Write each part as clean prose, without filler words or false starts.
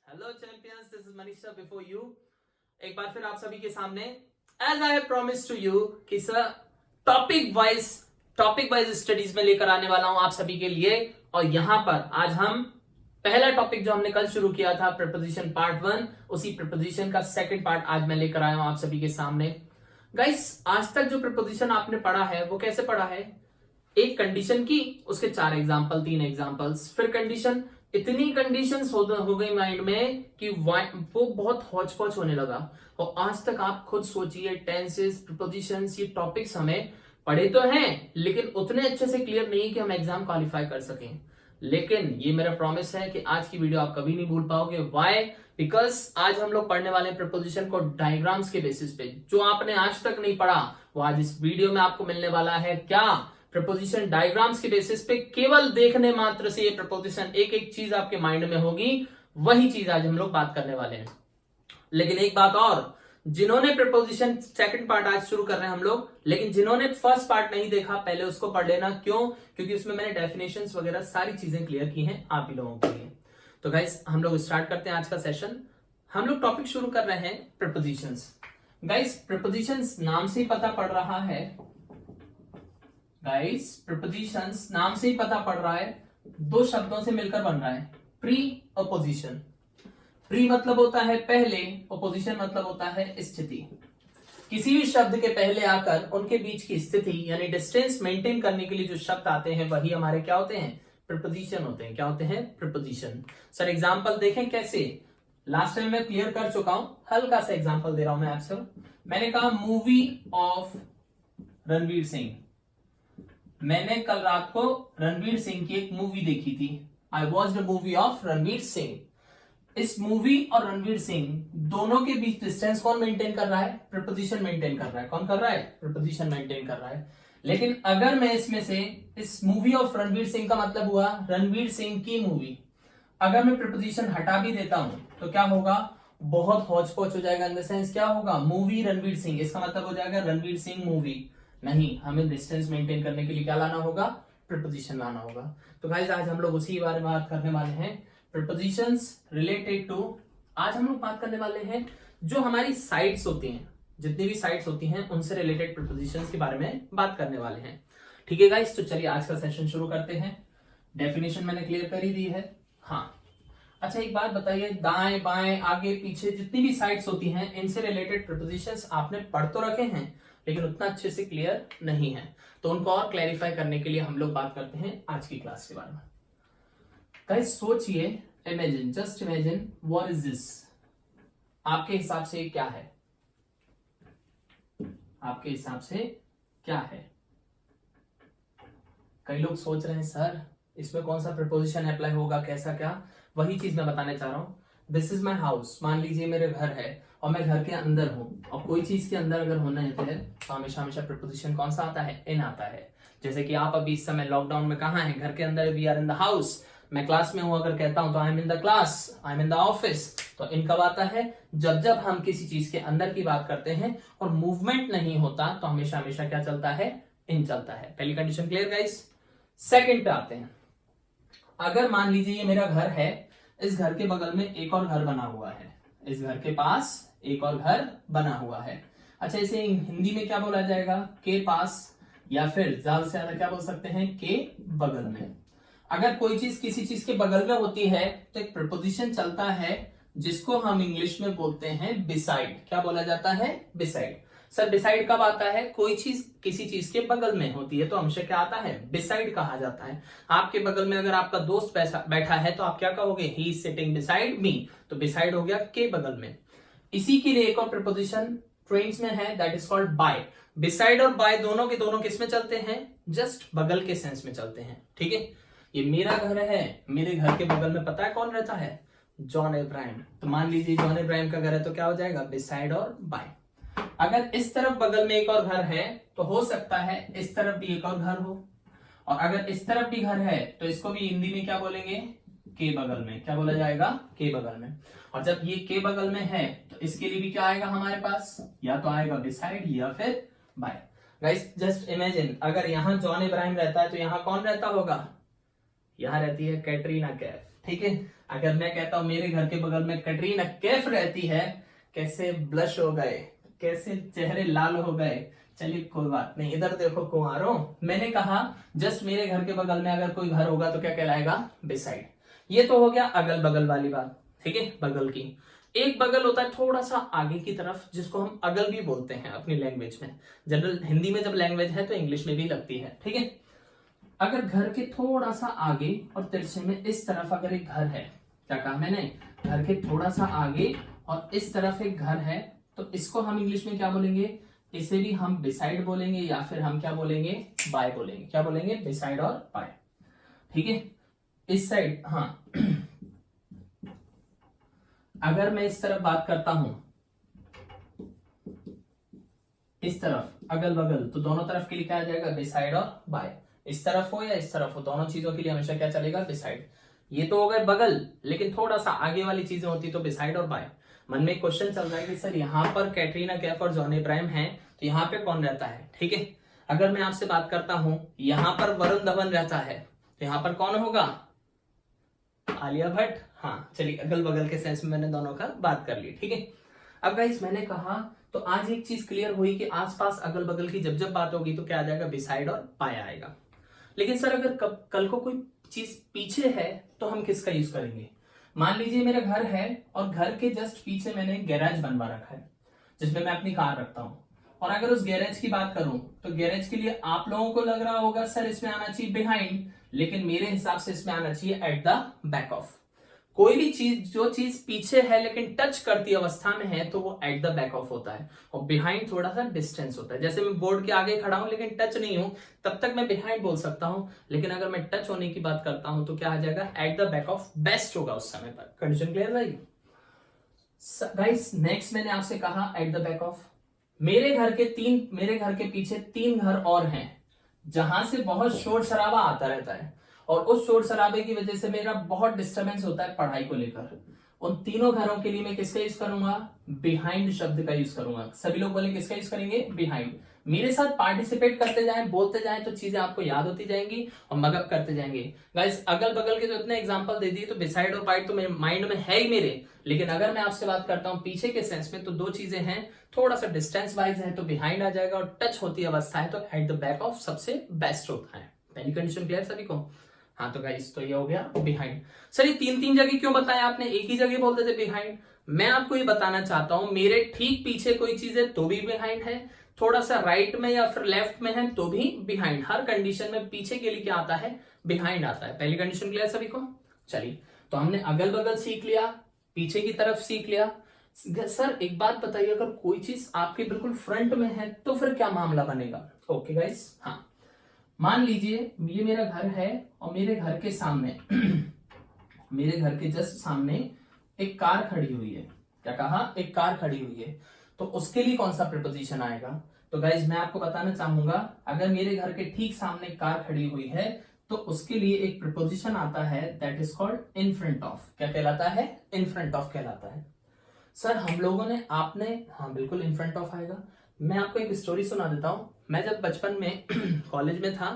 Hello champions, this is Manisha before you. एक बार फिर आप सभी के सामने as I have promise to you कि सर टॉपिक वाइज स्टडीज में लेकर आने वाला हूं आप सभी के लिए। और यहां पर आज हम पहला टॉपिक जो हमने कल शुरू किया था प्रीपोजिशन पार्ट 1, उसी प्रीपोजिशन का सेकंड पार्ट आज मैं लेकर आया हूं आप सभी के सामने। गाइस, आज तक जो प्रीपोजिशन आपने पढ़ा है वो कैसे पढ़ा है? एक कंडीशन की, उसके 4 एग्जाम्पल, 3 एग्जाम्पल्स, फिर कंडीशन, इतनी कंडीशंस हो गई माइंड में कि वो बहुत हौच पौच होने लगा। और आज तक आप खुद सोचिए, टेंसेस, प्रीपोजिशंस, ये टॉपिक्स हमें पढ़े तो हैं लेकिन उतने अच्छे से क्लियर नहीं कि हम एग्जाम क्वालिफाई कर सकें। लेकिन ये मेरा प्रॉमिस है कि आज की वीडियो आप कभी नहीं भूल पाओगे। व्हाई? बिकॉज आज हम लोग पढ़ने वाले प्रीपोजिशन को डायग्राम्स के बेसिस पे, जो आपने आज तक नहीं पढ़ा वो आज इस वीडियो में आपको मिलने वाला है। क्या? प्रीपोजिशन डायग्राम्स के बेसिस पे, केवल देखने मात्र से ये प्रीपोजिशन एक एक चीज आपके माइंड में होगी। वही चीज आज हम लोग बात करने वाले हैं। लेकिन एक बात और, जिन्होंने प्रीपोजिशन सेकंड पार्ट आज शुरू कर रहे हैं हम लोग, लेकिन जिन्होंने फर्स्ट पार्ट नहीं देखा पहले उसको पढ़ लेना। क्यों? क्योंकि उसमें मैंने डेफिनेशंस वगैरह सारी चीजें क्लियर की हैं आप ही लोगों के लिए। तो गाइस, हम लोग स्टार्ट करते हैं आज का सेशन। हम लोग टॉपिक शुरू कर रहे हैं प्रीपोजिशंस। गाइस, प्रीपोजिशंस नाम से ही पता पड़ रहा है, गाइस प्रीपोजिशंस नाम से ही पता पड़ रहा है, दो शब्दों से मिलकर बन रहा है। Pre opposition. प्री मतलब होता है पहले, अपोजिशन मतलब होता है स्थिति। किसी भी शब्द के पहले आकर उनके बीच की स्थिति यानी डिस्टेंस मेंटेन करने के लिए जो शब्द आते हैं वही हमारे क्या होते हैं? प्रीपोजिशन होते हैं। क्या होते हैं? प्रीपोजिशन। सर एग्जांपल देखें कैसे। लास्ट टाइम मैं क्लियर कर चुका हूं, हल्का सा एग्जांपल दे रहा हूं मैं आपसे। मैंने कहा मूवी ऑफ रणवीर सिंह। मैंने कल रात को रणवीर सिंह की एक मूवी देखी थी। I watch the movie of Ranveer Singh. इस मूवी और रणवीर सिंह दोनों के बीच डिस्टेंस कौन मेंटेन कर रहा है? प्रीपोजिशन मेंटेन कर रहा है। कौन कर रहा है? प्रीपोजिशन मेंटेन कर रहा है। लेकिन अगर मैं इसमें से इस मूवी ऑफ रणवीर सिंह का मतलब हुआ रणवीर सिंह की मूवी, अगर मैं प्रीपोजिशन हटा भी देता हूं तो क्या होगा? बहुत हौच पौच हो जाएगा। इन द सेंस क्या होगा? मूवी रणवीर सिंह, इसका मतलब हो जाएगा रणवीर सिंह मूवी। नहीं, हमें डिस्टेंस मेंटेन करने के लिए क्या लाना होगा? प्रीपोजिशन लाना होगा। तो गाइस, आज हम लोग उसी बारे में बात करने वाले हैं, प्रीपोजिशंस रिलेटेड टू। आज हम लोग बात करने वाले हैं जो हमारी साइट्स होती हैं, जितनी भी साइट्स होती हैं उनसे रिलेटेड प्रीपोजिशंस के बारे में बात करने वाले हैं। ठीक है गाइस, तो चलिए आज का सेशन शुरू करते हैं। डेफिनेशन मैंने क्लियर कर ही दी है। हाँ, अच्छा एक बात बताइए, दाएं बाएं आगे पीछे जितनी भी साइड्स होती हैं इनसे रिलेटेड प्रीपोजिशंस आपने पढ़ तो रखे हैं लेकिन उतना अच्छे से क्लियर नहीं है। तो उनको और क्लैरिफाई करने के लिए हम लोग बात करते हैं आज की क्लास के बारे में। गाइस सोचिए, imagine, just imagine, what is this? आपके हिसाब से क्या है? आपके हिसाब से क्या है? कई लोग सोच रहे हैं सर इसमें कौन सा प्रीपोजिशन अप्लाई होगा, कैसा क्या? वही चीज मैं बताने चाह रहा हूं। This is my house. मान लीजिए मेरे घर है और मैं घर के अंदर हूं, और कोई चीज के अंदर अगर होना है तो हमेशा हमेशा प्रीपोजिशन कौन सा आता है? इन आता है। जैसे कि आप अभी इस समय लॉकडाउन में कहां हैं? घर के अंदर। We are in the house. मैं क्लास में हूं अगर कहता हूं तो I am in the class, I am in the office. तो इन कब आता है? जब हम किसी चीज के अंदर की बात करते हैं और मूवमेंट नहीं होता तो हमेशा हमेशा क्या चलता है? इन चलता है। पहली कंडीशन क्लियर गाइस। सेकंड पे आते हैं। अगर मान लीजिए ये मेरा घर है, इस घर के बगल में एक और घर बना हुआ है, इस घर के पास एक और घर बना हुआ है। अच्छा, इसे हिंदी में क्या बोला जाएगा? के पास, या फिर ज्यादा से ज्यादा क्या बोल सकते हैं? के बगल में। अगर कोई चीज किसी चीज के बगल में होती है तो एक प्रीपोजिशन चलता है जिसको हम इंग्लिश में बोलते हैं बिसाइड। क्या बोला जाता है? बिसाइड। सर डिसाइड कब आता है? कोई चीज किसी चीज के बगल में होती है तो हमसे क्या आता है? बिसाइड कहा जाता है। आपके बगल में अगर आपका दोस्त बैठा है तो आप क्या कहोगे? He is sitting beside me. तो बिसाइड हो गया के बगल में। इसी के लिए एक और प्रीपोजिशन ट्रेन्स में है, that is called by. Beside और बाय दोनों के दोनों किस में चलते हैं? जस्ट बगल के सेंस में चलते हैं। ठीक है, ये मेरा घर है, मेरे घर के बगल में पता है कौन रहता है? जॉन इब्राहिम। तो मान लीजिए जॉन इब्राहिम का घर है तो क्या हो जाएगा? बिसाइड और बाय। अगर इस तरफ बगल में एक और घर है तो हो सकता है इस तरफ भी एक और घर हो, और अगर इस तरफ भी घर है तो इसको भी हिंदी में क्या बोलेंगे? के बगल में। क्या बोला जाएगा? के बगल में। और जब ये के बगल में है तो इसके लिए भी क्या आएगा हमारे पास? या तो आएगा बिसाइड या फिर बाय। गाइस जस्ट इमेजिन, अगर यहां जॉन इब्राहिम रहता है तो यहां कौन रहता होगा? यहां रहती है कैटरीना कैफ। ठीक है, अगर मैं कहता हूं मेरे घर के बगल में कैटरीना कैफ रहती है, कैसे ब्लश हो गए, कैसे चेहरे लाल हो गए। चलिए कोई बात नहीं, इधर देखो कुंवारों, मैंने कहा जस्ट मेरे घर के बगल में अगर कोई घर होगा तो क्या कहलाएगा, बिसाइड। ये तो हो गया अगल बगल वाली बात, ठीक है, बगल की। एक बगल होता है थोड़ा सा आगे की तरफ, जिसको हम अगल भी बोलते हैं अपनी लैंग्वेज में। जनरल हिंदी में जब लैंग्वेज है तो इंग्लिश में भी लगती है, ठीक है। अगर घर के थोड़ा सा आगे और तिरछे में इस तरफ अगर एक घर है, क्या कहा मैंने, घर के थोड़ा सा आगे और इस तरफ एक घर है, तो इसको हम इंग्लिश में क्या बोलेंगे, इसे भी हम बिसाइड बोलेंगे या फिर हम क्या बोलेंगे, बाय बोलेंगे। क्या बोलेंगे, बिसाइड और बाय, ठीक है। इस साइड, हाँ अगर मैं इस तरफ बात करता हूं, इस तरफ अगल बगल, तो दोनों तरफ के लिए क्या आ जाएगा, बिसाइड और बाय। इस तरफ हो या इस तरफ हो, दोनों चीजों के लिए हमेशा क्या चलेगा, बिसाइड। ये तो हो गए बगल, लेकिन थोड़ा सा आगे वाली चीजें होती तो बिसाइड और बाय। मन में क्वेश्चन चल रहा है कि सर यहाँ पर कैटरीना कैफ और जॉन इब्राहिम हैं, तो यहाँ पे कौन रहता है, ठीक है। अगर मैं आपसे बात करता हूं यहाँ पर वरुण धवन रहता है, तो यहाँ पर कौन होगा, आलिया भट्ट। हाँ चलिए, अगल बगल के सेंस में मैंने दोनों का बात कर ली, ठीक है। अब गाइस मैंने कहा तो आज एक चीज क्लियर हुई कि आसपास अगल बगल की जब जब बात होगी तो क्या आ जाएगा, बिसाइड और बाय आएगा। लेकिन सर अगर कल को कोई चीज पीछे है तो हम किसका यूज करेंगे। मान लीजिए मेरा घर है और घर के जस्ट पीछे मैंने गैराज बनवा रखा है जिसमें मैं अपनी कार रखता हूं, और अगर उस गैरेज की बात करूं तो गैरेज के लिए आप लोगों को लग रहा होगा सर इसमें आना चाहिए बिहाइंड, लेकिन मेरे हिसाब से इसमें आना चाहिए एट द बैक ऑफ। कोई भी चीज, जो चीज पीछे है लेकिन टच करती अवस्था में है तो वो एट द बैक ऑफ होता है, और बिहाइंड थोड़ा सा डिस्टेंस होता है। जैसे मैं बोर्ड के आगे खड़ा हूं लेकिन टच नहीं हूं, तब तक मैं बिहाइंड बोल सकता हूं, लेकिन अगर मैं टच होने की बात करता हूं तो क्या आ जाएगा, eight the back of best होगा उस समय पर। कंडीशन क्लियर भाई। गाइस नेक्स्ट मैंने आपसे कहा एट द बैक ऑफ। मेरे घर के पीछे 3 घर और हैं जहां से बहुत शोर शराबा आता रहता है, और उस शोर शराबे की वजह से मेरा बहुत डिस्टरबेंस होता है पढ़ाई को लेकर। उन तीनों घरों के लिए मैं किसका यूज करूंगा, बिहाइंड शब्द का यूज करूंगा। सभी लोग बोले किसका यूज करेंगे, बिहाइंड। मेरे साथ पार्टिसिपेट करते जाएं, बोलते जाएं, तो चीजें आपको याद होती जाएंगी और मगअप करते जाएंगे। गाइस अगल बगल के जो इतने एग्जांपल दे दिए तो बिसाइड और बाइट तो मेरे माइंड में है ही मेरे, लेकिन अगर मैं आपसे बात करता हूं पीछे के सेंस में तो 2 चीजें हैं, थोड़ा सा डिस्टेंस वाइज है तो बिहाइंड आ जाएगा, और टच होती अवस्था है तो एट द बैक ऑफ सबसे बेस्ट होता है। पहली कंडीशन क्लियर सभी को। हाँ तो गाइस तो ये हो गया बिहाइंड। सर ये 3 जगह क्यों बताया आपने, एक ही जगह बोलते थे बिहाइंड। मैं आपको ये बताना चाहता हूं मेरे ठीक पीछे कोई चीज है तो भी बिहाइंड है, थोड़ा सा राइट में या फिर लेफ्ट में है तो भी बिहाइंड। हर कंडीशन में पीछे के लिए क्या आता है, बिहाइंड आता है। पहली कंडीशन क्लियर सभी को। चलिए तो हमने अगल बगल सीख लिया, पीछे की तरफ सीख लिया। सर एक बात बताइए, अगर कोई चीज आपके बिल्कुल फ्रंट में है तो फिर क्या मामला बनेगा। ओके गाइस, हाँ मान लीजिए ये मेरा घर है और मेरे घर के सामने मेरे घर के जस्ट सामने एक कार खड़ी हुई है। क्या कहा, एक कार खड़ी हुई है, तो उसके लिए कौन सा प्रीपोजिशन आएगा। तो गाइज मैं आपको बताना चाहूंगा, अगर मेरे घर के ठीक सामने कार खड़ी हुई है तो उसके लिए एक प्रीपोजिशन आता है that is called in front of. क्या कहलाता है, इन फ्रंट ऑफ कहलाता है। सर हम लोगों ने, आपने, हाँ बिल्कुल इन फ्रंट ऑफ आएगा। मैं आपको एक स्टोरी सुना देता हूं। मैं जब बचपन में कॉलेज में था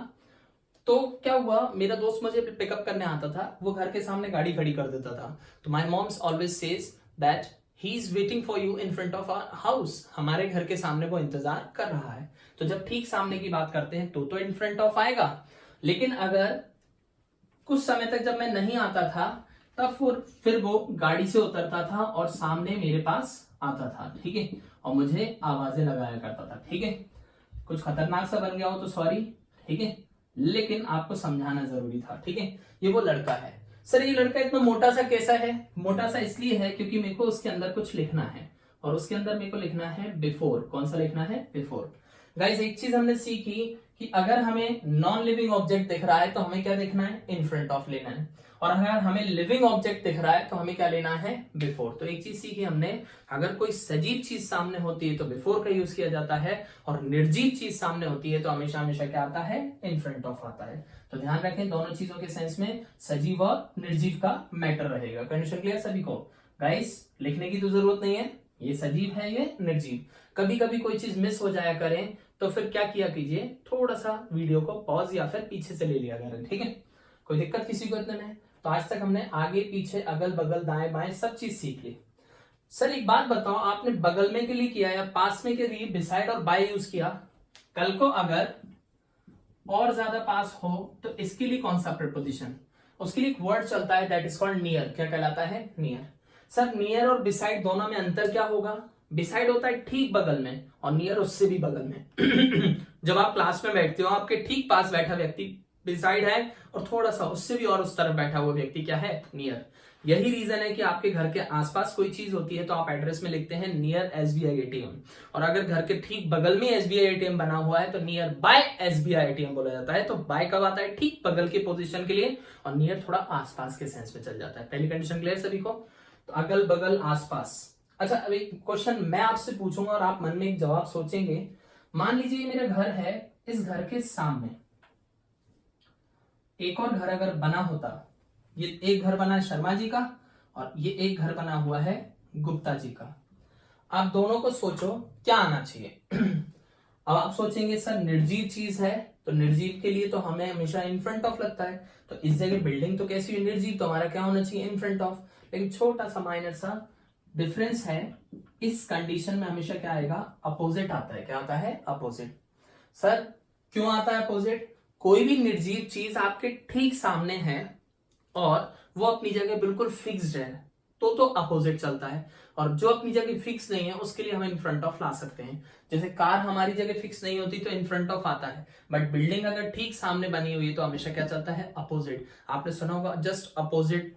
तो क्या हुआ, मेरा दोस्त मुझे पिकअप करने आता था, वो घर के सामने गाड़ी खड़ी कर देता था। तो my moms always says that he is waiting for you in front of our house. हमारे घर के सामने वो इंतजार कर रहा है। तो जब ठीक सामने की बात करते हैं तो इन फ्रंट ऑफ आएगा, लेकिन अगर कुछ समय तक जब मैं नहीं आता था तब फिर वो गाड़ी से उतरता था और सामने मेरे पास आता था, ठीक है, और मुझे आवाजें लगाया करता था, ठीक है। कुछ खतरनाक सा बन गया हो तो सॉरी, ठीक है, लेकिन आपको समझाना जरूरी था, ठीक है। ये वो लड़का है। सर ये लड़का इतना मोटा सा कैसा है, मोटा सा इसलिए है क्योंकि मेरे को उसके अंदर कुछ लिखना है, और उसके अंदर मेरे को लिखना है बिफोर। कौन सा लिखना है, बिफोर। गाइस एक चीज हमने सीखी कि अगर हमें नॉन लिविंग ऑब्जेक्ट दिख रहा है तो हमें क्या देखना है, इन फ्रंट ऑफ लेना है, और अगर हमें लिविंग ऑब्जेक्ट दिख रहा है तो हमें क्या लेना है, बिफोर। तो एक चीज सीखी हमने, अगर कोई सजीव चीज सामने होती है तो बिफोर का यूज किया जाता है, और निर्जीव चीज सामने होती है तो हमेशा हमेशा क्या आता है, इन फ्रंट ऑफ आता है। तो ध्यान रखें दोनों चीजों के सेंस में सजीव और निर्जीव का मैटर रहेगा। कंडीशन क्लियर सभी को। गाइस लिखने की तो जरूरत नहीं है, ये सजीव है ये निर्जीव। कभी कभी कोई चीज मिस हो जाया करें तो फिर क्या किया कीजिए, थोड़ा सा वीडियो को पॉज या फिर पीछे से ले लिया करें, ठीक है, कोई दिक्कत किसी को इतने में। तो आज तक हमने आगे पीछे अगल बगल दाएं बाएं सब चीज सीख ली। सर एक बात बताओ, आपने बगल में के लिए किया या पास में के लिए बिसाइड और बाय यूज किया? कल को अगर और ज्यादा पास हो तो इसके लिए कौन सा प्रीपोजिशन? उसके लिए एक वर्ड चलता है दैट इज कॉल्ड नियर। क्या कहलाता है? नियर। सर नियर और बिसाइड दोनों में अंतर क्या होगा? बिसाइड होता है ठीक बगल में और नियर उससे भी बगल में। जब आप क्लास में बैठते हो आपके ठीक पास बैठा व्यक्ति बिसाइड है और थोड़ा सा उससे भी और उस तरफ बैठा हुआ व्यक्ति क्या है? नियर। यही रीजन है कि आपके घर के आसपास कोई चीज होती है तो आप एड्रेस में लिखते हैं नियर एसबीआई एटीएम, और अगर घर के ठीक बगल में एसबीआई एटीएम बना हुआ है तो नियर बाय एसबीआई एटीएम बोला जाता है। तो बाय कब आता है? ठीक बगल की पोजीशन के लिए, और नियर थोड़ा आसपास के सेंस में चल जाता है। पहली कंडीशन क्लियर सभी को? तो अगल बगल आसपास। अच्छा अभी क्वेश्चन मैं आपसे पूछूंगा और आप मन में एक जवाब सोचेंगे। मान लीजिए ये मेरा घर है, इस घर के सामने एक और घर अगर बना होता, ये एक घर बना है शर्मा जी का और ये एक घर बना हुआ है गुप्ता जी का। आप दोनों को सोचो क्या आना चाहिए। अब आप सोचेंगे सर निर्जीव चीज है तो निर्जीव के लिए तो हमें हमेशा इन फ्रंट ऑफ लगता है, तो इस जगह बिल्डिंग तो कैसी हुई निर्जीव, तो हमारा क्या होना चाहिए? इन फ्रंट ऑफ। लेकिन छोटा सा माइनर सा डिफरेंस है, इस कंडीशन में हमेशा क्या आएगा? अपोजिट आता है। क्या आता है? अपोजिट। सर क्यों आता है अपोजिट? कोई भी निर्जीव चीज आपके ठीक सामने है और वो अपनी जगह बिल्कुल फिक्स्ड है तो अपोजिट चलता है, और जो अपनी जगह फिक्स नहीं है उसके लिए हम इन फ्रंट ऑफ ला सकते हैं। जैसे कार हमारी जगह फिक्स नहीं होती तो इन फ्रंट ऑफ आता है, बट बिल्डिंग अगर ठीक सामने बनी हुई है तो हमेशा क्या चलता है? अपोजिट। आपने सुना होगा just opposite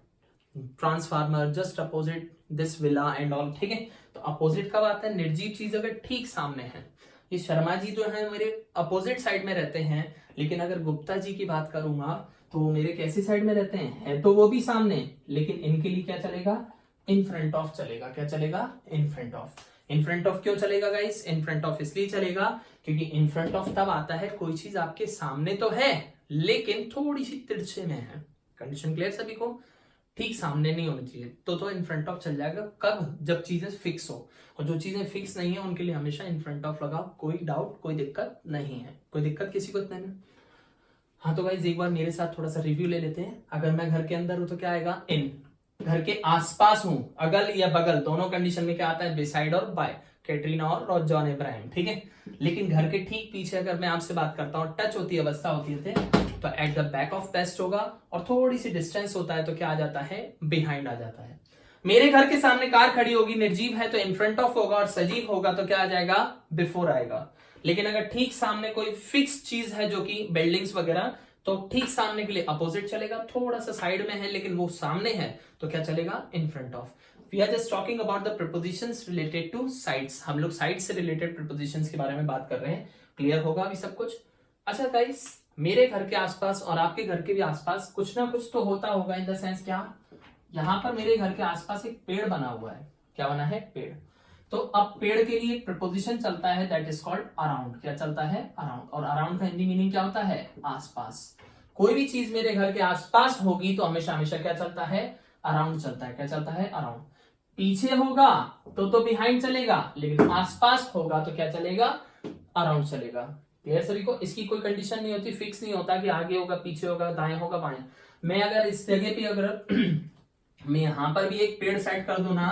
transformer, just opposite this villa and all, ठीक है। तो अपोजिट कब आता है? निर्जीव चीज अगर ठीक सामने है। ये शर्मा जी जो है मेरे अपोजिट साइड में रहते हैं, लेकिन अगर गुप्ता जी की बात करूंगा तो वो मेरे कैसी साइड में रहते हैं? है तो वो भी सामने, लेकिन इनके लिए क्या चलेगा? इन फ्रंट ऑफ चलेगा। क्या चलेगा? In front of. In front of क्यों चलेगा गाइस? इन फ्रंट ऑफ इसलिए चलेगा क्योंकि इन फ्रंट ऑफ तब आता है कोई चीज आपके सामने तो है लेकिन थोड़ी सी तिरछे में है। कंडीशन क्लियर सभी को? ठीक सामने नहीं होनी चाहिए तो इन फ्रंट ऑफ चल जाएगा। कब? जब चीजें फिक्स हो, और जो चीजें फिक्स नहीं है उनके लिए हमेशा इन फ्रंट ऑफ लगाओ। कोई डाउट, कोई दिक्कत नहीं है। कोई दिक्कत किसी को नहीं? हाँ तो गाइस एक बार मेरे साथ थोड़ा सा रिव्यू ले लेते हैं। अगर मैं घर के अंदर हूं तो क्या आएगा? इन। घर के आसपास हूं, अगल या बगल दोनों कंडीशन में क्या आता है? बिसाइड और बाय, कैटरीना और जॉन इब्राहिम, ठीक है। लेकिन घर के ठीक पीछे अगर मैं आपसे बात करता हूँ, टच होती है, अवस्था होती है तो eight the back of best होगा, और थोड़ी सी डिस्टेंस होता है तो क्या आ जाता है? बिहाइंड आ जाता है। मेरे घर के सामने कार खड़ी होगी, निर्जीव है तो इन फ्रंट ऑफ होगा, और सजीव होगा तो क्या आ जाएगा? बिफोर आएगा। लेकिन अगर ठीक सामने कोई फिक्स चीज है जो कि बिल्डिंग्स वगैरह, तो ठीक सामने के लिए अपोजिट चलेगा। थोड़ा सा साइड में है लेकिन वो सामने है तो क्या चलेगा? In front of. We are just talking about the prepositions related to sides. हम लोग साइड से रिलेटेड प्रीपोजिशंस के बारे में बात कर रहे हैं। क्लियर होगा अभी सब कुछ? अच्छा गाइस, मेरे घर के आसपास और आपके घर के भी आसपास कुछ ना कुछ तो होता होगा। इन द सेंस क्या? यहाँ पर मेरे घर के आसपास एक पेड़ बना हुआ है। क्या बना है? पेड़। तो अब पेड़ के लिए प्रपोजिशन चलता है दैट इज कॉल्ड अराउंड। क्या चलता है? अराउंड। और अराउंड का हिंदी मीनिंग क्या होता है? आसपास। कोई भी चीज मेरे घर के आसपास होगी तो हमेशा हमेशा क्या चलता है? अराउंड चलता है। क्या चलता है? अराउंड। पीछे होगा तो बिहाइंड चलेगा, लेकिन आसपास होगा तो क्या चलेगा? अराउंड चलेगा। क्लियर सभी को? इसकी कोई कंडीशन नहीं होती, फिक्स नहीं होता कि आगे होगा, पीछे होगा, दाएं होगा, बाएं। मैं अगर इस जगह पे अगर मैं यहां पर भी एक पेड़ सेट कर दूं ना,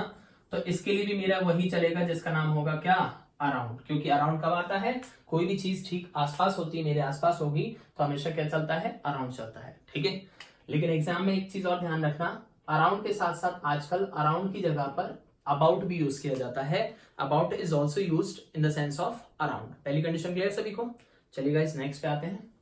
तो इसके लिए भी मेरा वही चलेगा जिसका नाम होगा क्या? अराउंड। क्योंकि अराउंड कब आता है? कोई भी चीज ठीक आसपास होती है, मेरे आसपास होगी तो हमेशा क्या चलता है? अराउंड चलता है, ठीक है। लेकिन एग्जाम में एक चीज और ध्यान रखना, अराउंड के साथ साथ आजकल अराउंड की जगह पर अबाउट भी यूज किया जाता है। About is also used in the sense of around. पहली कंडीशन क्लियर सभी को? चलिए गाइस नेक्स्ट पे आते हैं।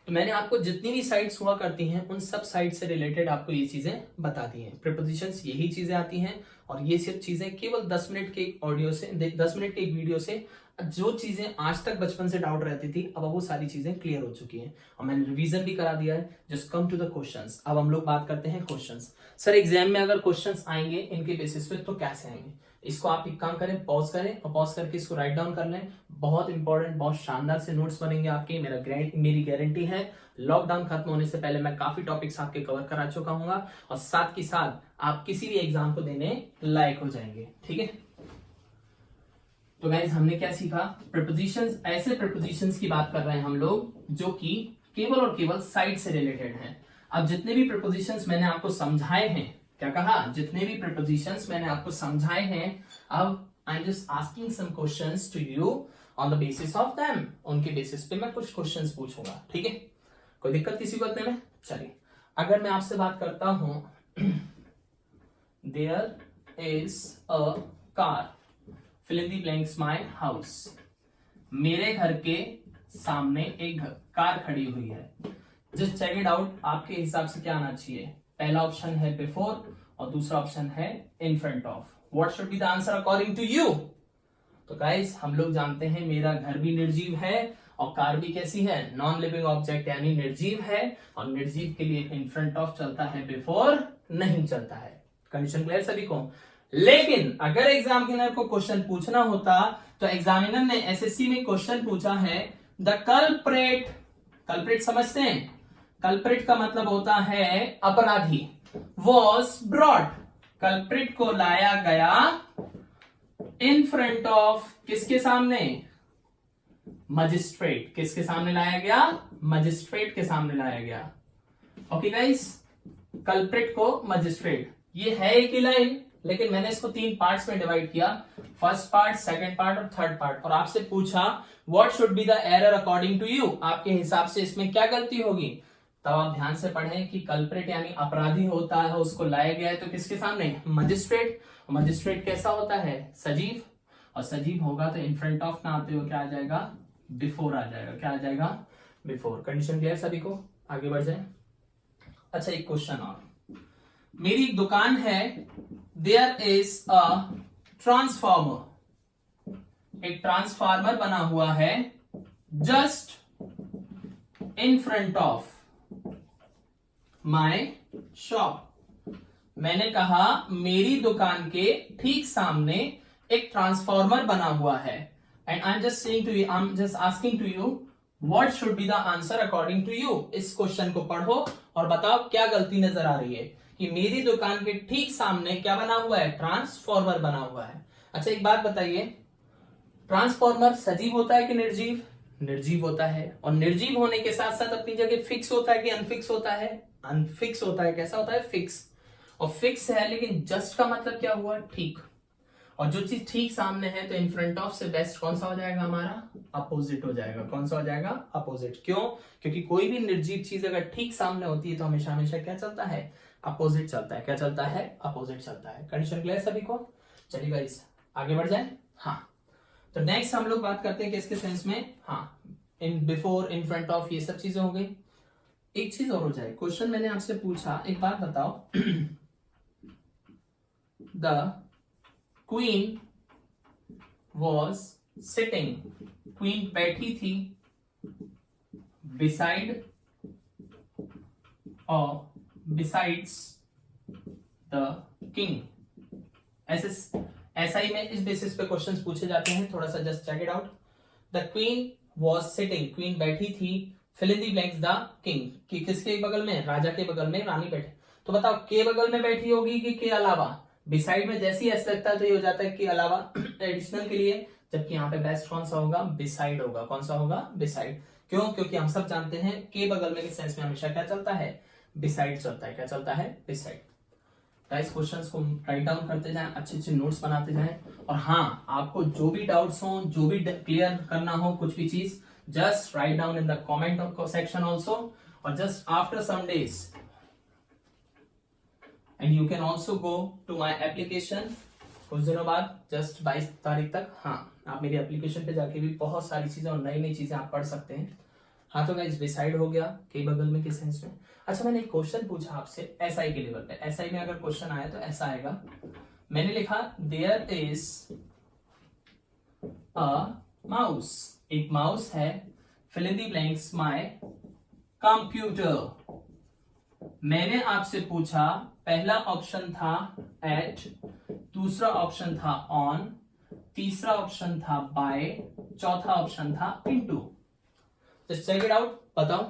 तो मैंने आपको जितनी भी साइट्स हुआ करती हैं उन सब साइट से रिलेटेड आपको ये चीजें बता दी हैं। प्रीपोजिशंस यही चीजें आती हैं, और ये सब चीजें केवल 10 मिनट के ऑडियो से, 10 मिनट के एक वीडियो से जो चीजें आज तक बचपन से डाउट रहती थी अब वो सारी चीजें क्लियर हो चुकी हैं, और मैंने रिवीजन भी करा दिया है। Just come to the questions. अब हम लोग बात करते हैं क्वेश्चंस। सर एग्जाम में अगर क्वेश्चंस आएंगे इनके बेसिस पे तो कैसे आएंगे? इसको आप एक काम करें, पॉज करें और पॉज करके इसको राइट डाउन कर लें। बहुत इंपॉर्टेंट, बहुत शानदार से नोट्स बनेंगे आपके, मेरी गारंटी है। लॉकडाउन खत्म होने से पहले मैं काफी टॉपिक्स आपके कवर करा चुका हूँ, और साथ ही साथ आप किसी भी एग्जाम को देने लायक हो जाएंगे, ठीक है। तो गाइस हमने क्या सीखा? प्रीपोजिशंस, ऐसे प्रीपोजिशंस की बात कर रहे हैं हम लोग जो कि केवल और केवल साइड से रिलेटेड हैं। अब जितने भी प्रपोजिशंस मैंने आपको समझाए हैं, क्या कहा, जितने भी प्रपोजिशंस मैंने आपको समझाए हैं, अब I am just asking some questions to you on the basis of them, उनके बेसिस पे मैं कुछ क्वेश्चंस पूछूंगा, ठीक है, कोई दिक्कत किसी को इतने में। चलिए, अगर मैं आपसे बात करता हूं there is a car, fill in the blanks my house, मेरे घर के सामने एक कार खड़ी हुई है, जस्ट चेक इट आउट, आपके हिसाब से क्या आना चाहिए। पहला ऑप्शन है बिफोर और दूसरा ऑप्शन है in front of. What should be the answer according to you? तो गाइस, हम लोग जानते हैं मेरा घर भी निर्जीव है और कार भी कैसी है, नॉन लिविंग ऑब्जेक्ट यानी निर्जीव है, और निर्जीव के लिए इन फ्रंट ऑफ चलता है, बिफोर नहीं चलता है। कंडीशन क्लियर सभी को? लेकिन अगर एग्जामिनर को क्वेश्चन पूछना होता तो एग्जामिनर ने एसएससी में क्वेश्चन पूछा है द कल्प्रेट, कल्प्रेट समझते हैं, कल्प्रेट का मतलब होता है अपराधी, वॉज ब्रॉट, कल्प्रेट को लाया गया इन फ्रंट ऑफ, किसके सामने, मजिस्ट्रेट, किसके सामने लाया गया, मजिस्ट्रेट के सामने लाया गया। ओके गाइस, कल्प्रेट को मजिस्ट्रेट, ये है एक ही लाइन, लेकिन मैंने इसको 3 पार्ट्स में डिवाइड किया, फर्स्ट पार्ट, सेकंड पार्ट और थर्ड पार्ट, और आपसे पूछा what should be the error according to you, आपके हिसाब से इसमें क्या गलती होगी। तब आप ध्यान से पढ़ें कि कल्प्रेट यानी अपराधी होता है, उसको लाया गया है तो किसके सामने, मजिस्ट्रेट, मजिस्ट्रेट कैसा होता है, सजीव, और सजीव होगा तो इन फ्रंट ऑफ ना आते हुए क्या आ जाएगा, बिफोर आ जाएगा, क्या आ जाएगा, बिफोर। कंडीशन क्लियर सभी को? आगे बढ़ जाए। अच्छा, एक क्वेश्चन और, मेरी एक दुकान है, देयर इज अ ट्रांसफार्मर, एक ट्रांसफार्मर बना हुआ है just in front of my shop. मैंने कहा मेरी दुकान के ठीक सामने एक ट्रांसफार्मर बना हुआ है, and I am just saying to you, I am just asking to you what should be the answer according to you. इस क्वेश्चन को पढ़ो और बताओ क्या गलती नजर आ रही है कि मेरी दुकान के ठीक सामने क्या बना हुआ है, ट्रांसफार्मर बना हुआ है। अच्छा, एक बात बताइए, ट्रांसफार्मर सजीव होता है कि निर्जीव? निर्जीव होता है, और निर्जीव होने के साथ साथ अपनी जगह फिक्स होता है कि अनफिक्स होता है? अनफिक्स होता है। कैसा होता है, फिक्स, और फिक्स है, लेकिन जस्ट का मतलब क्या हुआ, ठीक, और जो चीज ठीक सामने है तो इन फ्रंट ऑफ से बेस्ट कौन सा हो जाएगा, हमारा अपोजिट हो जाएगा। कौन सा हो जाएगा, अपोजिट। क्यों? क्योंकि कोई भी निर्जीव चीज अगर ठीक सामने होती है तो हमेशा हमेशा क्या चलता है, अपोजिट चलता है। क्या चलता है, अपोजिट चलता है। कंडीशन क्लियर सभी को? चलिए गाइस, आगे बढ़ जाए। हाँ, तो नेक्स्ट हम लोग बात करते हैं किसके सेंस में, हाँ, in before, in front of, ये सब चीजें हो गई। एक चीज और हो जाए, क्वेश्चन मैंने आपसे पूछा, एक बात बताओ, the queen was sitting, queen बैठी थी, बिसाइड और बिसाइड्स द किंग। एसआई में इस बेसिस पे क्वेश्चंस पूछे जाते हैं, थोड़ा सा just check it out. The queen was sitting, queen बैठी थी, fill in the blanks the king, कि किसके बगल में, राजा के बगल में रानी बैठे। तो बताओ के बगल में बैठी होगी कि के अलावा? बिसाइड में जैसी एस लगता है तो ये हो जाता है के अलावा, एडिशनल के लिए, जबकि यहाँ पे बेस्ट कौन सा होगा, बिसाइड होगा। कौन सा होगा, बिसाइड। क्यों? क्योंकि हम सब जानते हैं के बगल में के सेंस में हमेशा क्या चलता है, बिसाइड चलता है। क्या चलता है, बिसाइड। गाइस, क्वेश्चंस को राइट डाउन करते जाएं, अच्छे अच्छे नोट्स बनाते जाएं, और हाँ, आपको जो भी डाउट्स हो, जो भी क्लियर करना हो, कुछ भी चीज, just write down in the comment section also, or just after some days, and you can also go to my application कुछ दिनों बाद, जस्ट 22 तारीख तक। हाँ, आप मेरी एप्लीकेशन पे जाके भी बहुत सारी चीजें और नई नई चीजें आप पढ़ सकते हैं। हाँ, तो गाइस, डिसाइड हो गया के बगल में किस सेंस में। अच्छा, मैंने एक क्वेश्चन पूछा आपसे एसआई के लेवल पे, एसआई में अगर क्वेश्चन आया तो ऐसा आएगा, मैंने लिखा देयर इज अ माउस, एक माउस है, fill in the blanks my computer. मैंने आपसे पूछा, पहला ऑप्शन था एट, दूसरा ऑप्शन था ऑन, तीसरा ऑप्शन था बाय, चौथा ऑप्शन था into. Just check it out, बताओ।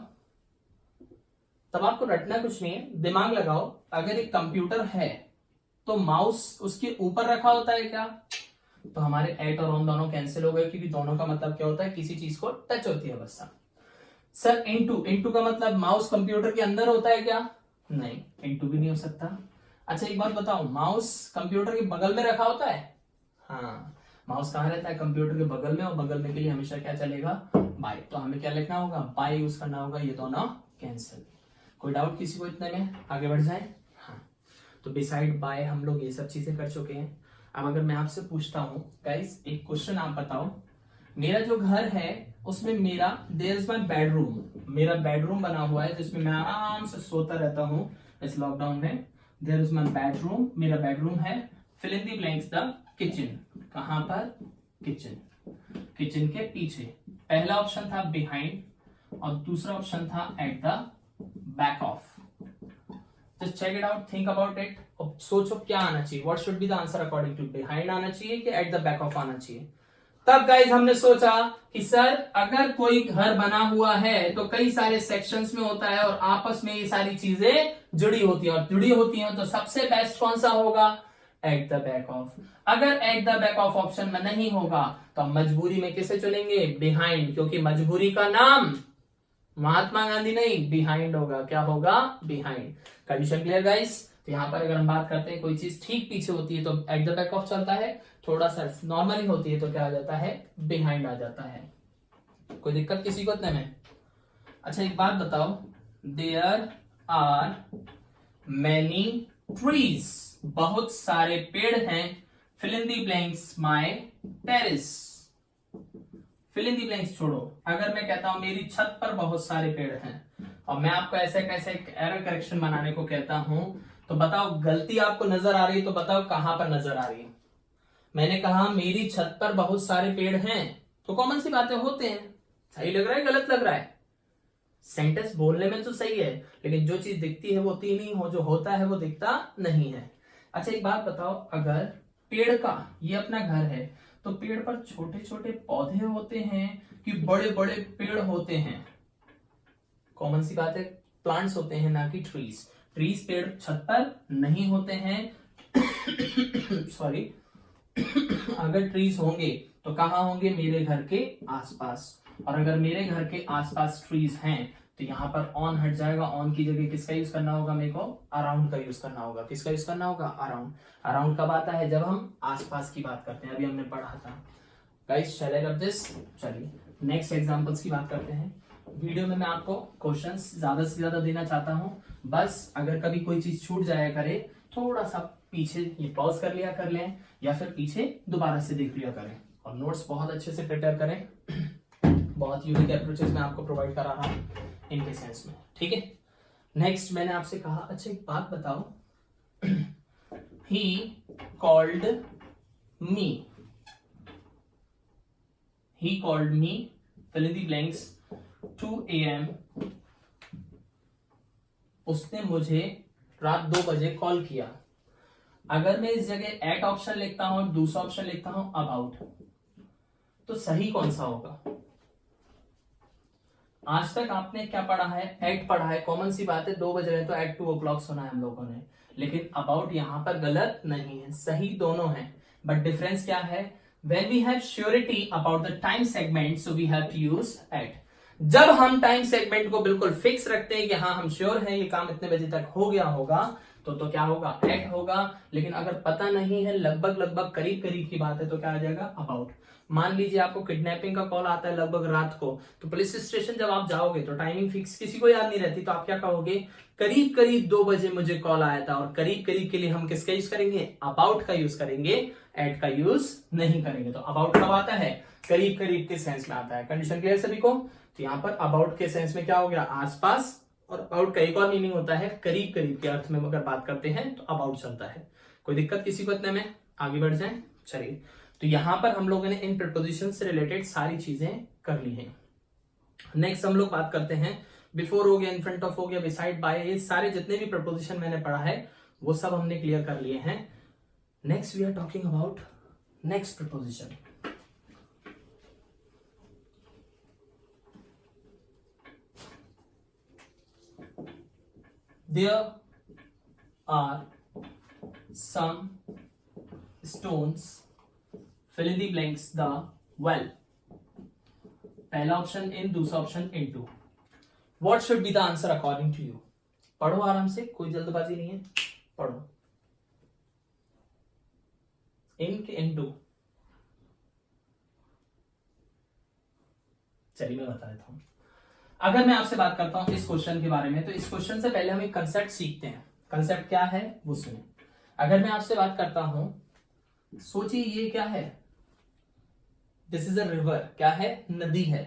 तब आपको रटना कुछ नहीं है, दिमाग लगाओ। अगर एक कंप्यूटर है तो माउस उसके ऊपर रखा होता है क्या? तो हमारे एट और ऑन दोनों कैंसिल हो गए, क्योंकि दोनों का मतलब क्या होता है, किसी चीज को टच होती है अवस्था। सर इनटू, इनटू का मतलब माउस कंप्यूटर के अंदर होता है क्या? नहीं, इनटू भी नहीं हो सकता। अच्छा एक बात बताओ, माउस कंप्यूटर के बगल में रखा होता है? हाँ, माउस कहाँ रहता है? कंप्यूटर के बगल में, और बगल में के लिए हमेशा क्या चलेगा? बाय। तो हमें क्या लिखना होगा? बाय यूज करना होगा, ये दोनों कैंसिल। कोई डाउट किसी को इतने में? आगे बढ़ जाए। हाँ, तो बिसाइड बाय हम लोग ये सब चीजें कर चुके हैं। अब अगर मैं आपसे पूछता हूँ गाइस एक क्वेश्चन, आप बताओ मेरा जो घर है उसमें मेरा देयर इज माई बेडरूम, मेरा बेडरूम बना हुआ है जिसमें मैं आराम से सोता रहता हूँ इस लॉकडाउन में। देयर इज माई बेडरूम, मेरा बेडरूम है। Fill in the blanks the kitchen, कहां पर? किचन, किचन के पीछे। पहला ऑप्शन था बिहाइंड और दूसरा ऑप्शन था at the back of. Just check it out, think about it. अब सोचो क्या आना चाहिए, what should be the answer according to? Behind आना चाहिए कि एट द बैक ऑफ आना चाहिए? तब गाइज हमने सोचा कि सर अगर कोई घर बना हुआ है तो कई सारे सेक्शंस में होता है और आपस में ये सारी चीजें जुड़ी होती है, और जुड़ी होती हैं तो सबसे बेस्ट कौन सा होगा? At the back of. अगर at the back of option में नहीं होगा तो हम मजबूरी में किसे चलेंगे? बिहाइंड, क्योंकि मजबूरी का नाम महात्मा गांधी नहीं, बिहाइंड होगा। क्या होगा? बिहाइंड। Condition clear guys? तो यहाँ पर अगर हम बात करते हैं कोई चीज ठीक पीछे होती है तो एट द बैक ऑफ चलता है, थोड़ा सा नॉर्मली होती है तो क्या आ जाता है? बिहाइंड आ जाता है। कोई दिक्कत किसी को इतने में? अच्छा एक बात बताओ, देयर आर मैनी ट्रीज, बहुत सारे पेड़ हैं। Fill in the blanks my terrace. Fill in the blanks छोड़ो, अगर मैं कहता हूं मेरी छत पर बहुत सारे पेड़ हैं और मैं आपको ऐसे कैसे एक एरर करेक्शन बनाने को कहता हूं, तो बताओ गलती आपको नजर आ रही है तो बताओ कहां पर नजर आ रही है? मैंने कहा मेरी छत पर बहुत सारे पेड़ हैं, तो कॉमन सी बातें होते हैं। सही लग रहा है गलत लग रहा है? सेंटेंस बोलने में तो सही है लेकिन जो चीज दिखती है वो होती नहीं, हो जो होता है वो दिखता नहीं है। अच्छा एक बात बताओ, अगर पेड़ का ये अपना घर है तो पेड़ पर छोटे छोटे पौधे होते हैं कि बड़े बड़े पेड़ होते हैं? कॉमन सी बात है, प्लांट्स होते हैं ना कि ट्रीज। ट्रीज पेड़ छत पर नहीं होते हैं सॉरी अगर ट्रीज होंगे तो कहां होंगे? मेरे घर के आसपास। और अगर मेरे घर के आसपास ट्रीज हैं तो यहाँ पर ऑन हट जाएगा, ऑन की जगह किसका यूज करना होगा? मेरे को अराउंड का यूज करना होगा। किसका यूज करना होगा? अराउंड। अराउंड कब आता है? जब हम आसपास की बात करते हैं, अभी हमने पढ़ा था गाइस। चलेगा दिस? चलिए नेक्स्ट एग्जांपल्स की बात करते हैं। वीडियो में मैं आपको क्वेश्चंस ज्यादा से ज्यादा देना चाहता हूं, बस अगर कभी कोई चीज छूट जाया करे थोड़ा सा पीछे ये पॉज कर लिया कर लें या फिर पीछे दोबारा से देख लिया करें, और नोट्स बहुत अच्छे से प्रिपेयर करें। बहुत यूनिक अप्रोचेस मैं आपको प्रोवाइड करा रहा हूं इनके सेंस में, ठीक है। नेक्स्ट मैंने आपसे कहा, अच्छा एक बात बताओ, he called me fill in the blanks 2 AM, उसने मुझे रात 2 बजे कॉल किया। अगर मैं इस जगह एट ऑप्शन लिखता हूं और दूसरा ऑप्शन लिखता हूं अबाउट, तो सही कौन सा होगा? आज तक आपने क्या पढ़ा है? एट पढ़ा है, कॉमन सी बात है, 2 बज रहे तो एट 2 o'clock सुना है हम लोगों ने, लेकिन अबाउट यहां पर गलत नहीं है, सही दोनों है। बट डिफरेंस क्या है? When we have surety about the time segment, so we have to use at. जब हम टाइम सेगमेंट को बिल्कुल फिक्स रखते हैं कि हाँ हम श्योर हैं ये काम इतने बजे तक हो गया होगा, तो क्या होगा? एट होगा। लेकिन अगर पता नहीं है, लगभग करीब की बात है, तो क्या आ जाएगा? अबाउट। मान लीजिए आपको किडनैपिंग का कॉल आता है लगभग रात को, तो पुलिस स्टेशन जब आप जाओगे तो टाइमिंग फिक्स किसी को याद नहीं रहती, तो आप क्या कहोगे? करीब 2 बजे मुझे कॉल आया था। और करीब के लिए हम किसका यूज करेंगे? अबाउट का यूज करेंगे, एट का यूज नहीं करेंगे। तो अबाउट कब आता है? करीब के सेंस में आता है। कंडीशन क्लियर सभी को? तो यहाँ पर अबाउट के सेंस में क्या हो गया? आसपास। और अबाउट का एक और मीनिंग होता है करीब के अर्थ में अगर बात करते हैं तो अबाउट चलता है। कोई दिक्कत किसी को इतने में? आगे बढ़ जाए। चलिए, तो यहां पर हम लोगों ने इन प्रीपोजिशन से रिलेटेड सारी चीजें कर ली हैं। नेक्स्ट हम लोग बात करते हैं, बिफोर हो गया, इन फ्रंट ऑफ हो गया, बिसाइड बाय, ये सारे जितने भी प्रपोजिशन मैंने पढ़ा है वो सब हमने क्लियर कर लिए हैं। Next we are talking about next preposition. There are some stones, fill in the blanks, the well। पहला ऑप्शन इन, दूसरा option into. What should be the answer according to you? पढ़ो आराम से, कोई जल्दबाजी नहीं है, पढ़ो। इन के इनटू? चलिए मैं बता देता हूं। अगर मैं आपसे बात करता हूं इस क्वेश्चन के बारे में, तो इस क्वेश्चन से पहले हम एक कंसेप्ट सीखते हैं। कंसेप्ट क्या है वो सुनिए। अगर मैं आपसे बात करता हूं, सोचिए ये क्या है, दिस इज अ रिवर, क्या है, नदी है।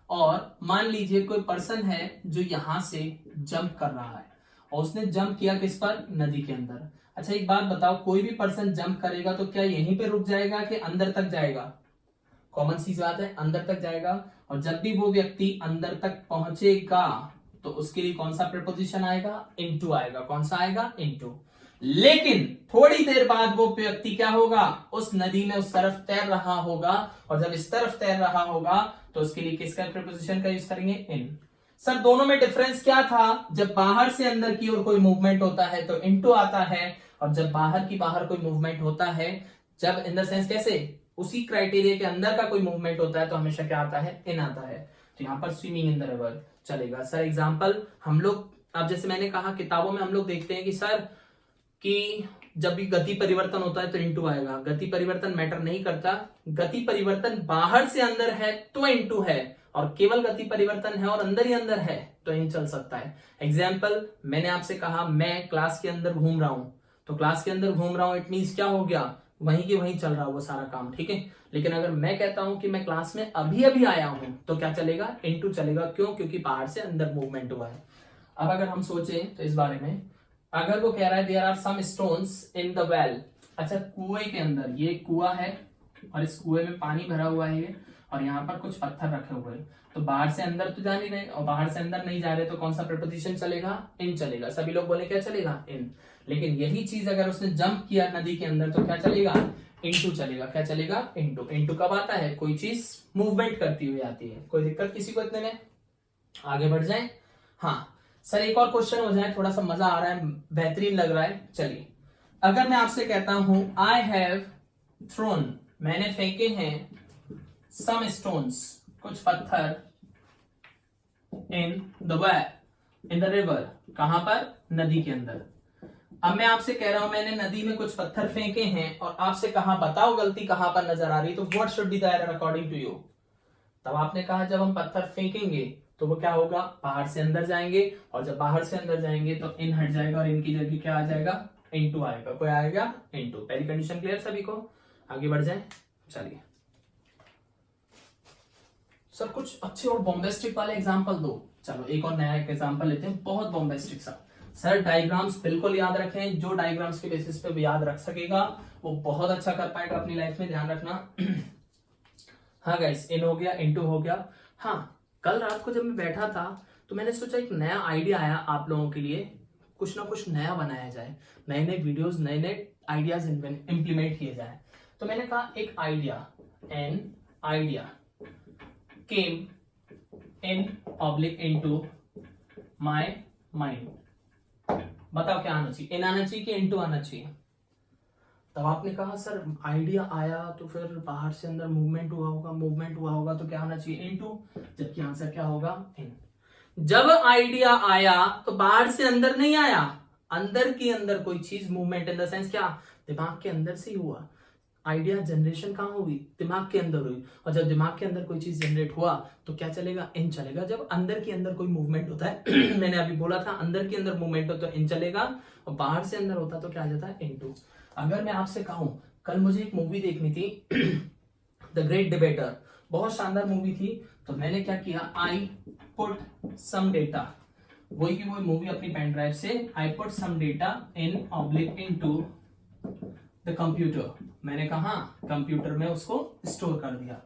और मान लीजिए कोई पर्सन है जो यहां से जंप कर रहा है, और उसने जंप किया किस पर, नदी के अंदर। अच्छा एक बात बताओ, कोई भी पर्सन जंप करेगा तो क्या यहीं पे रुक जाएगा कि अंदर तक जाएगा? कॉमन सी बात है, अंदर तक जाएगा। और जब भी वो व्यक्ति अंदर तक पहुंचेगा तो उसके लिए कौन सा प्रीपोजिशन आएगा, इनटू आएगा। कौन सा आएगा, इनटू। लेकिन थोड़ी देर बाद वो व्यक्ति क्या होगा, उस नदी में उस तरफ तैर रहा होगा, और जब इस तरफ तैर रहा होगा तो उसके लिए किसका प्रीपोजिशन का यूज करेंगे, इन। सर दोनों में डिफरेंस क्या था? जब बाहर से अंदर की ओर कोई मूवमेंट होता है तो इनटू आता है, और जब बाहर की बाहर कोई मूवमेंट होता है, जब इन द सेंस कैसे, उसी क्राइटेरिया के अंदर का कोई मूवमेंट होता है तो हमेशा क्या आता है, इन आता है। तो यहाँ पर स्विमिंग इन द रिवर चलेगा। सर एग्जांपल हम लोग, अब जैसे मैंने कहा किताबों में हम लोग देखते हैं कि सर कि जब भी गति परिवर्तन होता है तो इनटू आएगा। गति परिवर्तन मैटर नहीं करता, गति परिवर्तन बाहर से अंदर है तो इनटू है, और केवल गति परिवर्तन है और अंदर ही अंदर है तो इन चल सकता है। एग्जाम्पल मैंने आपसे कहा मैं क्लास के अंदर घूम रहा हूं, तो क्लास के अंदर घूम रहा हूं इट मींस क्या हो गया, वहीं की वहीं चल रहा वो सारा काम, ठीक है। लेकिन अगर मैं कहता हूं कि मैं क्लास में अभी अभी आया हूं तो क्या चलेगा, इनटू चलेगा। क्यों? क्योंकि बाहर से अंदर मूवमेंट हुआ है। अब अगर हम सोचें तो इस बारे में, अगर वो कह रहा है there are some stones in the well, अच्छा कुएं के अंदर, ये कुआं है और इस कुएं में पानी भरा हुआ है और यहाँ पर कुछ पत्थर रखे हुए हैं, तो बाहर से अंदर तो जा नहीं रहे और बाहर से अंदर नहीं जा रहे, तो कौन सा प्रीपोजिशन चलेगा, इन चलेगा। सभी लोग बोले क्या चलेगा, इन। लेकिन यही चीज अगर उसने जंप किया नदी के अंदर तो क्या चलेगा, इनटू चलेगा। क्या चलेगा, इनटू। इनटू कब आता है, कोई चीज मूवमेंट करती हुई आती है। कोई दिक्कत किसी को इतने में? आगे बढ़ जाए। हाँ सर एक और क्वेश्चन हो जाए, थोड़ा सा मजा आ रहा है, बेहतरीन लग रहा है। चलिए अगर मैं आपसे कहता हूं आई हैव थ्रोन, मैंने फेंके हैं, सम स्टोन्स, कुछ पत्थर, इन the well, in the river, कहां पर, नदी के अंदर। अब मैं आपसे कह रहा हूं मैंने नदी में कुछ पत्थर फेंके हैं और आपसे कहा बताओ गलती कहां पर नजर आ रही, तो what should be the error according to you? तब आपने कहा जब हम पत्थर फेंकेंगे तो वो क्या होगा, बाहर से अंदर जाएंगे, और जब बाहर से अंदर जाएंगे तो इन हट जाएगा और इनकी जगह क्या आ जाएगा, इनटू आएगा। कोई आएगा, इनटू। पहली कंडीशन क्लियर सभी को? आगे बढ़ जाए। चलिए सर कुछ अच्छे और बॉम्बेस्टिक वाले एग्जांपल दो। चलो एक और नया एक एग्जांपल लेते हैं, बहुत बॉम्बेस्टिक सा। सर डायग्राम्स बिल्कुल याद रखें, जो डायग्राम्स के बेसिस पे भी याद रख सकेगा वो बहुत अच्छा कर पाएगा अपनी लाइफ में, ध्यान रखना। हाँ गाइस, इन हो गया, इनटू हो गया। हाँ कल रात को जब मैं बैठा था तो मैंने सोचा एक नया आइडिया आया आप लोगों के लिए, कुछ ना कुछ नया बनाया जाए, नए नए वीडियोस, नए नए आइडियाज इंप्लीमेंट किए जाए। तो मैंने कहा एक idea, an idea came in oblique into my mind. बताओ क्या आना चाहिए, इन आना चाहिए कि इनटू आना चाहिए? तब आपने कहा सर आइडिया आया तो फिर बाहर से अंदर मूवमेंट हुआ होगा, मूवमेंट हुआ होगा तो क्या होना चाहिए, इनटू। जबकि आंसर क्या होगा, इन। जब आइडिया आया तो बाहर से अंदर नहीं आया, अंदर के अंदर कोई चीज मूवमेंट, इन द सेंस क्या, दिमाग के अंदर से ही हुआ। आइडिया जनरेशन कहां हुई, दिमाग के अंदर हुई, और जब दिमाग के अंदर कोई चीज जनरेट हुआ तो क्या चलेगा, इन चलेगा। जब अंदर के अंदर कोई मूवमेंट होता है मैंने अभी बोला था अंदर के अंदर मूवमेंट हो तो इन चलेगा, और बाहर से अंदर होता तो क्या आ जाता है, इनटू। अगर मैं आपसे कहूं कल मुझे एक मूवी देखनी थी द ग्रेट डिबेटर, बहुत शानदार मूवी थी, तो मैंने क्या किया, आई पुट सम डेटा, वही की वही मूवी अपनी पेन ड्राइव से, I put some data in oblique into the computer, मैंने कहा कंप्यूटर में उसको स्टोर कर दिया।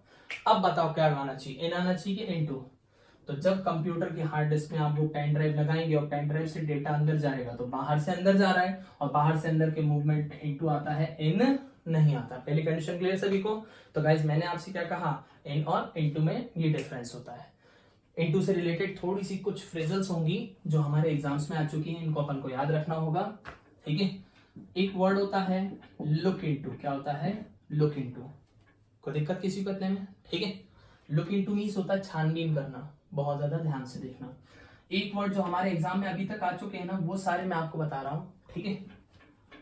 अब बताओ क्या आना चाहिए, इन आना चाहिए कि इनटू? तो जब कंप्यूटर की हार्ड डिस्क में आप वो पेन ड्राइव लगाएंगे और पेन ड्राइव से डेटा अंदर जाएगा तो बाहर से अंदर जा रहा है, और बाहर से अंदर के मूवमेंट में इनटू आता है, इन नहीं आता। पहली कंडीशन क्लियर सभी को? तो गाइज मैंने आपसे क्या कहा, इन और इनटू में ये डिफरेंस होता है। इनटू से रिलेटेड थोड़ी सी कुछ फ्रेजल्स होंगी जो हमारे एग्जाम्स में आ चुकी हैं, इनको अपन को याद रखना होगा, ठीक है। एक वर्ड होता है लुक इनटू, क्या होता है, लुक इनटू। कोई दिक्कत किसी को इतने में, ठीक है। लुक इनटू मींस होता है छानबीन करना, बहुत ज्यादा ध्यान से देखना। एक वर्ड जो हमारे एग्जाम में अभी तक आ चुके हैं ना, वो सारे मैं आपको बता रहा हूँ, ठीक है।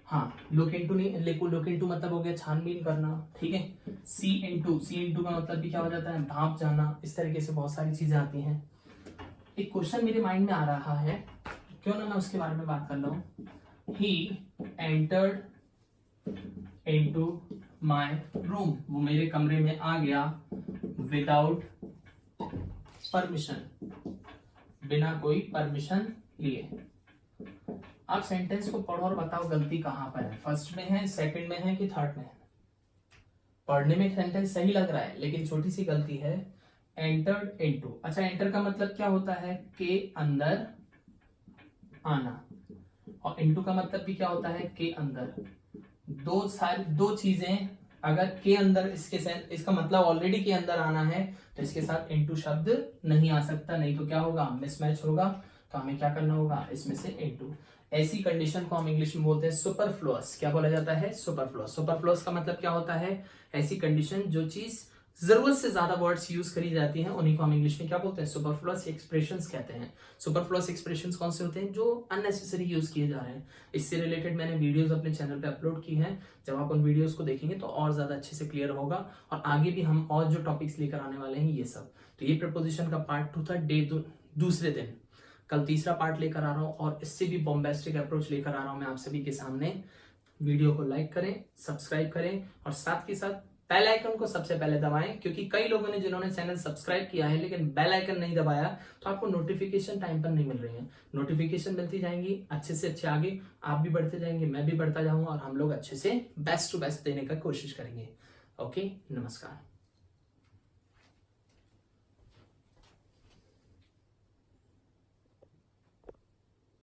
हाँ, लुक इनटू नहीं, लुक इनटू मतलब हो गया छानबीन करना, ठीक है। सी इनटू का मतलब भी क्या हो जाता है, भाप जाना। इस तरीके से बहुत सारी चीजें आती हैं। एक क्वेश्चन मेरे माइंड में आ रहा है, क्यों ना मैं उसके बारे में बात कर रहा हूँ। He entered into my room, वो मेरे कमरे में आ गया विदाउट परमिशन, बिना कोई परमिशन लिए। आप सेंटेंस को पढ़ो और बताओ गलती कहां पर है, फर्स्ट में है, सेकंड में है कि थर्ड में है। पढ़ने में सेंटेंस सही लग रहा है लेकिन छोटी सी गलती है, एंटर्ड इनटू। अच्छा, एंटर का मतलब क्या होता है, के अंदर आना, और इनटू का मतलब भी क्या होता है, के अंदर। दो चीजें अगर के अंदर, इसका मतलब ऑलरेडी के अंदर आना है, तो इसके साथ इनटू शब्द नहीं आ सकता, नहीं तो क्या होगा, मिसमैच होगा। तो हमें क्या करना होगा, इसमें से इनटू। ऐसी कंडीशन को हम इंग्लिश में बोलते हैं सुपरफ्लुअस। क्या बोला जाता है, सुपरफ्लुअस। सुपरफ्लुअस का मतलब क्या होता है, ऐसी कंडीशन जो चीज जरूरत से ज्यादा वर्ड्स यूज करी जाती हैं, उन्हीं को हम इंग्लिश में क्या बोलते हैं, सुपरफ्लुअस एक्सप्रेशंस कहते हैं। सुपरफ्लुअस एक्सप्रेशंस कौन से होते हैं, जो अननेसेसरी यूज किए जा रहे हैं। इससे रिलेटेड मैंने वीडियोस अपने चैनल पे अपलोड की हैं, जब आप उन वीडियोस को देखेंगे तो और ज्यादा अच्छे से क्लियर होगा। और आगे भी हम और जो टॉपिक्स लेकर आने वाले हैं ये सब। तो ये प्रपोजिशन का पार्ट 2 था, दूसरे दिन। कल तीसरा पार्ट लेकर आ रहा हूँ, और इससे भी बॉम्बेस्टिक अप्रोच लेकर आ रहा हूँ मैं आप सभी के सामने। वीडियो को लाइक करें, सब्सक्राइब करें, और साथ के साथ बेल आइकन को सबसे पहले दबाएं, क्योंकि कई लोगों ने जिन्होंने चैनल सब्सक्राइब किया है लेकिन बेल आइकन नहीं दबाया, तो आपको नोटिफिकेशन टाइम पर नहीं मिल रही है। नोटिफिकेशन मिलती जाएंगी, अच्छे से अच्छे आगे आप भी बढ़ते जाएंगे, मैं भी बढ़ता जाऊंगा, और हम लोग अच्छे से बेस्ट टू बेस्ट देने का कोशिश करेंगे। ओके, नमस्कार।